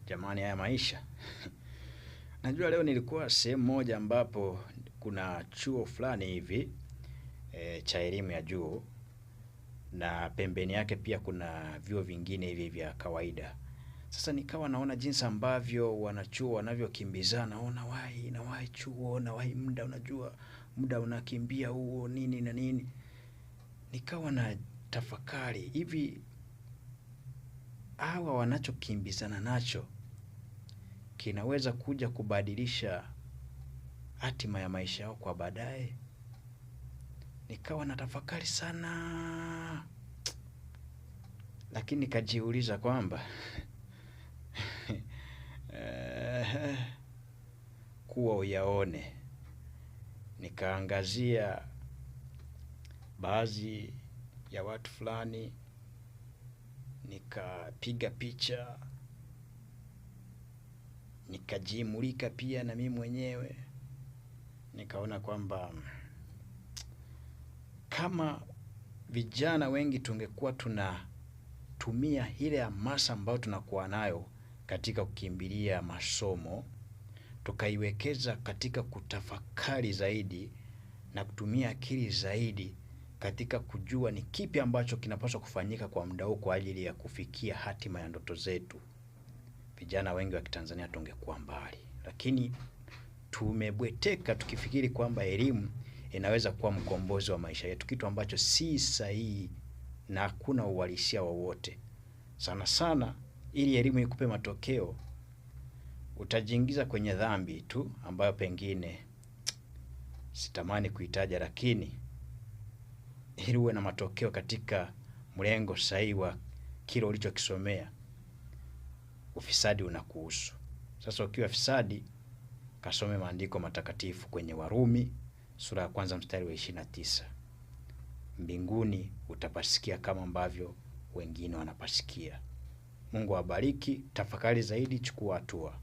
Jamani, haya maisha. Najua leo nilikuwa sehemu moja ambapo kuna chuo fulani hivi cha elimu ya juu, na pembeni yake pia kuna vyuo vingine hivi vya kawaida. Sasa nikawa naona jinsi ambavyo wanachuo wanavyokimbizana, nawahi chuo, nawahi muda, unajua muda unakimbia huo nini na nini. Nikawa na tafakari hivi, hawa wanachokimbizana nacho kinaweza kuja kubadilisha hatima ya maisha yao kwa baadaye. Nikawa na tafakari sana, lakini nikajiuliza kwamba kuwa uyaone. Nikaangazia baadhi ya watu fulani, nikapiga picha, nikajimulika pia na mimi mwenyewe. Nikaona kwamba kama vijana wengi tungekuwa tunatumia ile hamasa ambayo tunakuwa nayo katika kukimbilia masomo, tukaiwekeza katika kutafakari zaidi na kutumia akili zaidi katika kujua ni kipi ambacho kinapaswa kufanyika kwa muda huu kwa ajili ya kufikia hatima ya ndoto zetu, vijana wengi wa Kitanzania tungekuwa mbali. Lakini tumebweteka tukifikiri kwamba elimu inaweza kuwa mkombozi wa maisha yetu, kitu ambacho si sahihi na hakuna uhalisia wowote. Sana sana ili elimu ikupe matokeo, utajiingiza kwenye dhambi tu ambayo pengine sitamani kuitaja, lakini ili uwe na matokeo katika mlengo sahihi wa kile ulichokisomea, ufisadi unakuhusu. Sasa ukiwa fisadi, kasome maandiko matakatifu kwenye Warumi sura ya 1 mstari wa 29. Mbinguni utapasikia kama ambavyo wengine wanapasikia. Mungu awabariki. Tafakari zaidi, chukua hatua.